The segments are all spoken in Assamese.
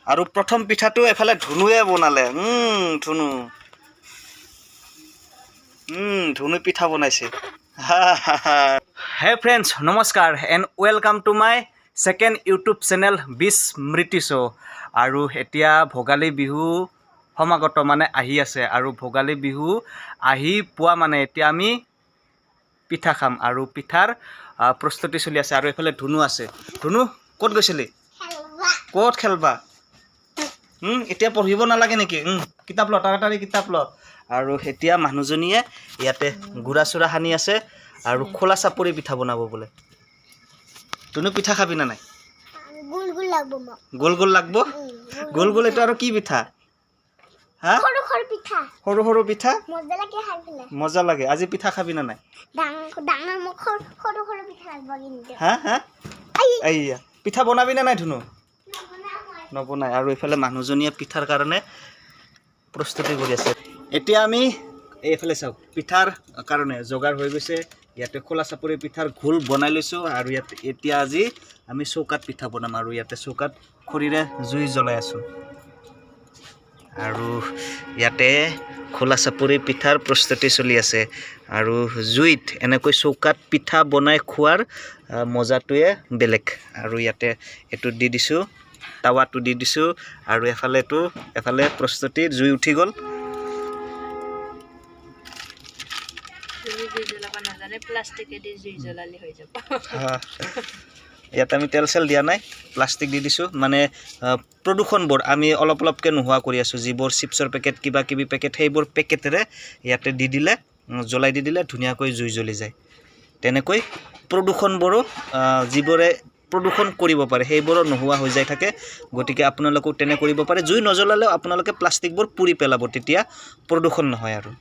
আৰু প্ৰথম পিঠাটো এফালে ধুনুৱে বনালে ধুনু ধুনু পিঠা বনাইছে হে ফ্ৰেণ্ডছ নমস্কাৰ and welcome to my second YouTube channel বিচ স্মৃতি শ্ব' আৰু এতিয়া ভোগালী বিহু সমাগত মানে আহি আছে আৰু ভোগালী বিহু আহি পোৱা মানে এতিয়া আমি পিঠা খাম আৰু পিঠাৰ প্ৰস্তুতি চলি আছে আৰু এইফালে ধুনু আছে ধুনু ক'ত গৈছিলি ক'ত খেলবা এতিয়া পঢ়িব নালাগে নেকি কিতাপ ল তাড়াতাড়ি কিতাপ ল আৰু এতিয়া মানুহজনীয়ে ইয়াতে গুড়া চুৰা সানি আছে আৰু খোলা চাপৰি পিঠা বনাব বোলে ধুনু পিঠা খাবি না নাই গোল গোল লাগব গোল গোল এটা আৰু কি পিঠা হা সৰু সৰু পিঠা মজা লাগে আজি পিঠা খাবি না নাই হা হা এইয়া পিঠা বনাবি না নাই ধুনু নবনাই আৰু এইফালে মানুহজনীয়ে পিঠাৰ কাৰণে প্ৰস্তুতি কৰি আছে এতিয়া আমি এইফালে চাওক পিঠাৰ কাৰণে যোগাৰ হৈ গৈছে ইয়াতে খোলা চাপৰি পিঠাৰ ঘোল বনাই লৈছোঁ আৰু ইয়াত এতিয়া আজি আমি চৌকাত পিঠা বনাম আৰু ইয়াতে চৌকাত খৰিৰে জুই জ্বলাই আছোঁ আৰু ইয়াতে খোলা চাপৰি পিঠাৰ প্ৰস্তুতি চলি আছে আৰু জুইত এনেকৈ চৌকাত পিঠা বনাই খোৱাৰ মজাটোৱে বেলেগ আৰু ইয়াতে এইটো দি দিছোঁ টাৱাটো দি দিছোঁ আৰু এফালে প্ৰস্তুতি জুই উঠি গ'ল ইয়াত আমি তেল চেল দিয়া নাই প্লাষ্টিক দি দিছোঁ মানে প্ৰদূষণবোৰ আমি অলপ অলপকৈ নোহোৱা কৰি আছোঁ যিবোৰ চিপছৰ পেকেট কিবা কিবি পেকেট সেইবোৰ পেকেটেৰে ইয়াতে দি দিলে জ্বলাই দি দিলে ধুনীয়াকৈ জুই জ্বলি যায় তেনেকৈ প্ৰদূষণবোৰো যিবোৰে প্ৰদূষণ কৰিব পাৰে সেইবোৰো নোহোৱা হৈ যায় থাকে গতিকে আপোনালোকেও তেনে কৰিব পাৰে জুই নজ্বলালেও আপোনালোকে প্লাষ্টিকবোৰ পুৰি পেলাব তেতিয়া প্ৰদূষণ নহয় আৰু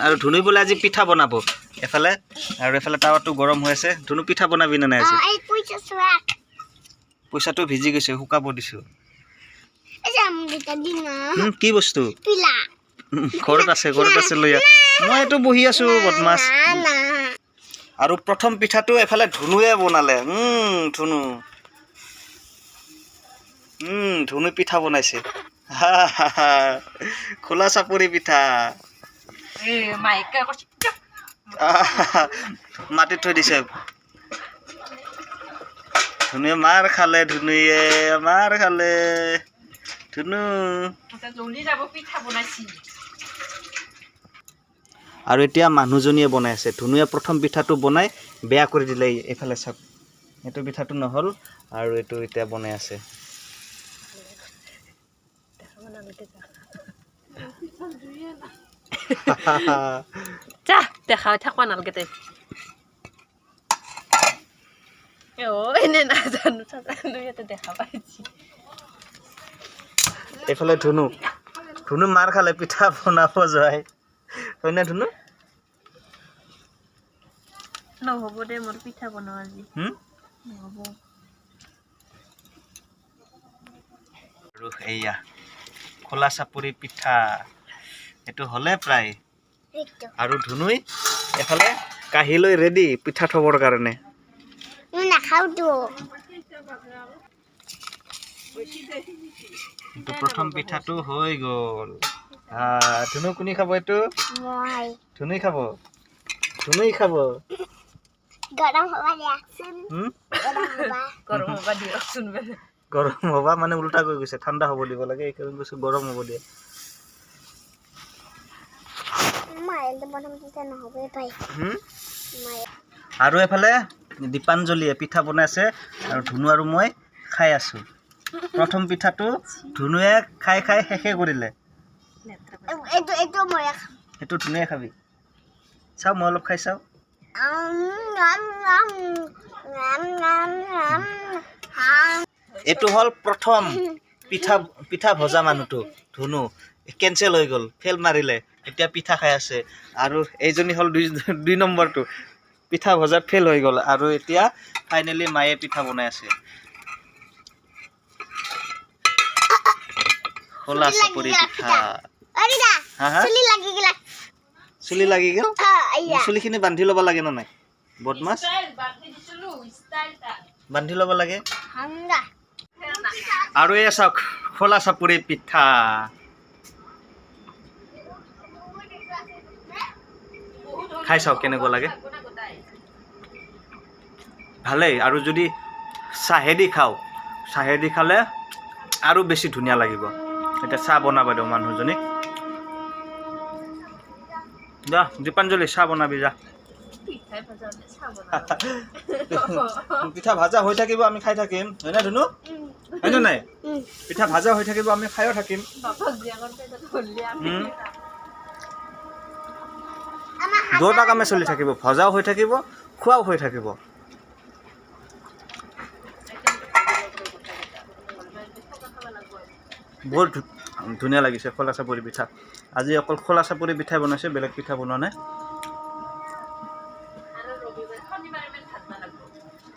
আৰু ধুনু বোলে আজি পিঠা বনাব এফালে আৰু এফালে টাৱাটো গৰম হৈ আছে ধুনু পিঠা বনাবি নে নাই আজি পইচাটো ভিজি গৈছে শুকাব দিছোঁ কি বস্তু ঘৰত আছে লৈ মই এইটো বহি আছোঁ বদমাছ আৰু প্ৰথম পিঠাটো এফালে ধুনুৱে বনালে ধুনু পিঠা বনাইছে খোলা চাপৰি পিঠা মাটিত থৈ দিছে ধুনুৱে মাৰ খালে ধুনু আৰু এতিয়া মানুহজনীয়ে বনাই আছে ধুনুৱে প্ৰথম পিঠাটো বনাই বেয়া কৰি দিলে এইফালে চাওক এইটো পিঠাটো নহ'ল আৰু এইটো এতিয়া বনাই আছে এইফালে ধুনু মাৰ খালে পিঠা বনাব যায় হয় না ধুনু নহ'ব দে মোৰ পিঠা বনাও আজি নহ'ব আৰু এয়া খোলা চাপৰি পিঠা এইটো হ'লে প্ৰায় আৰু ধুনুই এফালে কাঁহী লৈ ৰেডি পিঠা থবৰ কাৰণে প্ৰথম পিঠাটো হৈ গ'ল ধুনু কোনে খাব এইটো ধুনুই খাব গৰম হ'বা মানে উল্টা কৰি গৈছে ঠাণ্ডা হ'ব দিব লাগে এইকাৰণে কৈছোঁ গৰম হ'ব দিয়ে আৰু এফালে দীপাঞ্জলীয়ে পিঠা বনাই আছে আৰু ধুনু আৰু মই খাই আছোঁ প্ৰথম পিঠাটো ধুনুৱে খাই শেষে কৰিলে সেইটো ধুনুৱে খাবি চাওঁ মই অলপ খাই চাওঁ এইটো হ'ল প্ৰথম পিঠা ভজা মানুহটো ধুনু কেঞ্চেল হৈ গ'ল ফেল মাৰিলে এতিয়া পিঠা খাই আছে আৰু এইজনী হ'ল দুই নম্বৰটো পিঠা ভজাত ফেল হৈ গ'ল আৰু এতিয়া ফাইনেলি মায়ে পিঠা বনাই আছে খোলা চাপৰি পিঠা হা হা চুলি লাগি গ'ল চুলিখিনি বান্ধি ল'ব লাগে নে নাই বদমাছ বান্ধি ল'ব লাগে আৰু এই চাওক খোলা চাপৰি পিঠা খাই চাওক কেনেকুৱা লাগে ভালেই আৰু যদি চাহেদি খাওঁ চাহেদি খালে আৰু বেছি ধুনীয়া লাগিব এতিয়া চাহ বনাবা দিওঁ মানুহজনীক যা দীপাঞ্জলি চাহ বনাবি যা পিঠা ভাজা হৈ থাকিব আমি খাই থাকিম হয় না ধুনু হয়নে নাই পিঠা ভাজা হৈ থাকিব আমি খায়ো থাকিম দুটা কামে চলি থাকিব ভজাও হৈ থাকিব খোৱাও হৈ থাকিব বহুত ধুনীয়া লাগিছে খোলা চাপৰি পিঠা আজি অকল খোলা চাপৰি পিঠাই বনাইছে বেলেগ পিঠা বনোৱা নাই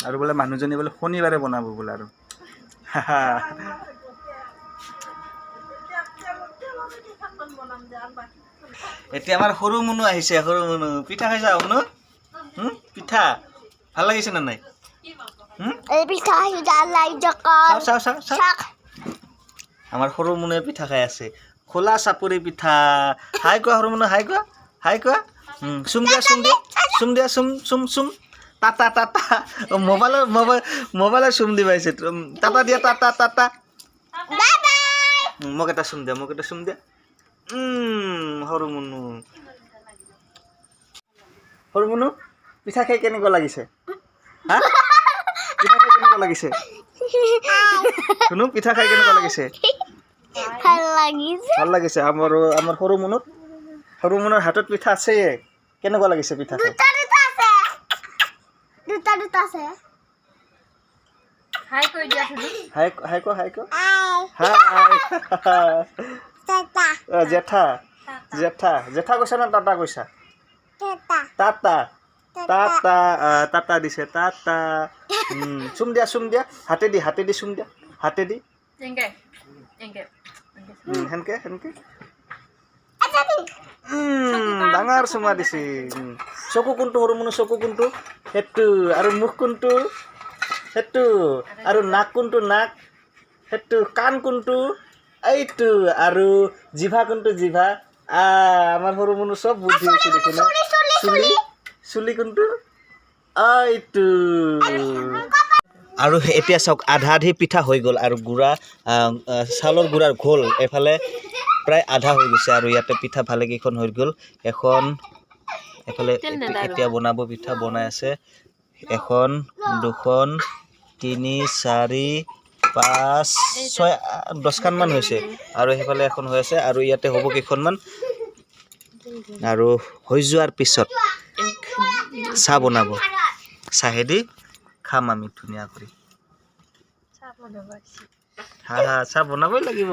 আৰু বোলে মানুহজনী বোলে শনিবাৰে বনাব বোলে আৰু এতিয়া আমাৰ সৰু মুনু আহিছে সৰু মুনু পিঠা খাইছা মুনু পিঠা ভাল লাগিছে নে নাই আমাৰ সৰু মুনুৱে পিঠা খাই আছে খোলা চাপৰি পিঠা হাই কোৱা সৰু মুনু হাই কোৱা হাই কোৱা চুম দিয়া চুম দিয়া চুম দিয়া চুম চুম চুম টাটা টাটা মোবাইলৰ চুম দি পাইছে টাটা দিয়া টাটা টাটা মোক এটা চুম দিয়া মোক এটা চুম দিয়া সৰু মুনু সৰু মুনু পিঠা খাই কেনেকুৱা লাগিছে হা পিঠা খাই কেনেকুৱা লাগিছে শুনো পিঠা খাই কেনেকুৱা লাগিছে ভাল লাগিছে আমাৰ সৰু মুনুৰ হাতত পিঠা আছে কেনেকুৱা লাগিছে পিঠা হাই কৈ দিয়া তুমি হাই হাই ক হাই ক হাই জেঠা জেঠা জেঠা কৈছা না টাটা কৈছা টাটা টাটা টাটা দিছে টাটা চুম দিয়া হাতেদি চুম দিয়া হাতেদি এংগে এংগে হেনকে হেনকে ডাঙৰ চুমা দিছে চকু কোনটো সৰু মুনু চকু কোনটো সেইটো আৰু মুখ কোনটো সেইটো আৰু নাক কোনটো নাক সেইটো কাণ কোনটো এইটো আৰু জিভা কোনটো জিভা আমাৰ সৰু মুনু চব বুদ্ধি হৈছে দেখোন চুলি চুলি কোনটো এইটো আৰু এতিয়া চাওক আধা আধি পিঠা হৈ গ'ল আৰু গুড়া চাউলৰ গুড়াৰ ঘোল এফালে প্ৰায় আধা হৈ গৈছে আৰু ইয়াতে পিঠা ভালেকেইখন হৈ গ'ল এখন এফালে এতিয়া বনাব পিঠা বনাই আছে এখন দুখন 3 4 5 6 10খানমান হৈছে আৰু সেইফালে এখন হৈ আছে আৰু ইয়াতে হ'ব কেইখনমান আৰু হৈ যোৱাৰ পিছত চাহ বনাব চাহেদি খাম আমি ধুনীয়া কৰি চাহ বনাবই লাগিব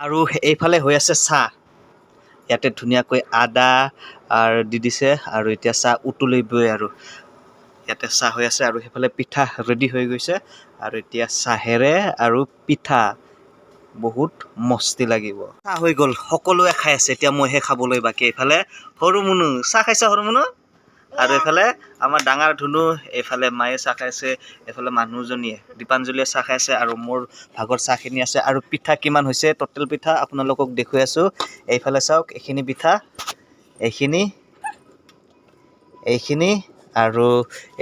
আৰু এইফালে হৈ আছে চাহ ইয়াতে ধুনীয়াকৈ আদা আৰু দি দিছে আৰু এতিয়া চাহ উতলিবই আৰু ইয়াতে চাহ হৈ আছে আৰু সেইফালে পিঠা ৰেডি হৈ গৈছে আৰু এতিয়া চাহেৰে আৰু পিঠা বহুত মস্তি লাগিব চাহ হৈ গ'ল সকলোৱে খাই আছে এতিয়া মইহে খাবলৈ বাকী এইফালে সৰু মুনু চাহ খাইছা সৰু মুনু আৰু এইফালে আমাৰ ডাঙৰ ধুনু এইফালে মায়ে চাহ খাইছে এইফালে মানুহজনীয়ে দীপাঞ্জলীয়ে চাহ খাইছে আৰু মোৰ ভাগৰ চাহখিনি আছে আৰু পিঠা কিমান হৈছে টোটেল পিঠা আপোনালোকক দেখুৱাই আছোঁ এইফালে চাওক এইখিনি পিঠা এইখিনি আৰু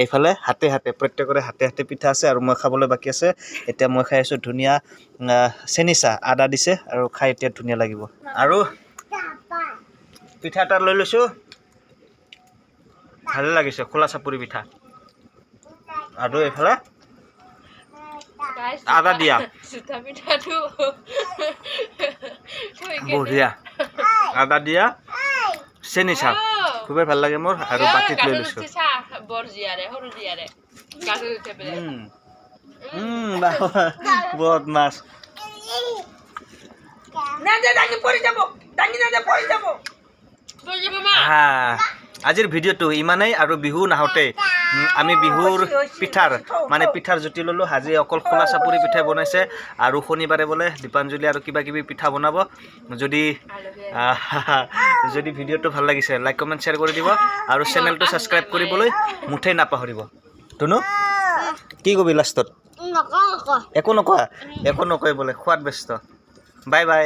এইফালে হাতে হাতে প্ৰত্যেকৰে হাতে হাতে পিঠা আছে আৰু মই খাবলৈ বাকী আছে এতিয়া মই খাই আছোঁ ধুনীয়া চেনি চাহ আদা দিছে আৰু খাই এতিয়া ধুনীয়া লাগিব আৰু পিঠা এটা লৈ লৈছোঁ ভালে লাগিছে খোলা চাপৰি পিঠা আৰু এইফালে আদা দিয়া বঢ়িয়া আদা দিয়া চেনি চাহ খুবেই ভাল লাগে মোৰ আৰু বাটিত লৈ লৈছোঁ বদমাছ আজিৰ ভিডিঅ'টো ইমানেই আৰু বিহু নাহোঁতে আমি বিহুৰ পিঠাৰ জুতি ল'লোঁ আজি অকল খোলা চাপৰি পিঠাই বনাইছে আৰু শনিবাৰে বোলে দীপাঞ্জলি আৰু কিবা কিবি পিঠা বনাব যদি যদি ভিডিঅ'টো ভাল লাগিছে লাইক কমেণ্ট শ্বেয়াৰ কৰি দিব আৰু চেনেলটো ছাবস্ক্ৰাইব কৰিবলৈ মুঠেই নাপাহৰিব ধুনু কি কবি লাষ্টত একো নকয় বোলে খোৱাত ব্যস্ত বাই বাই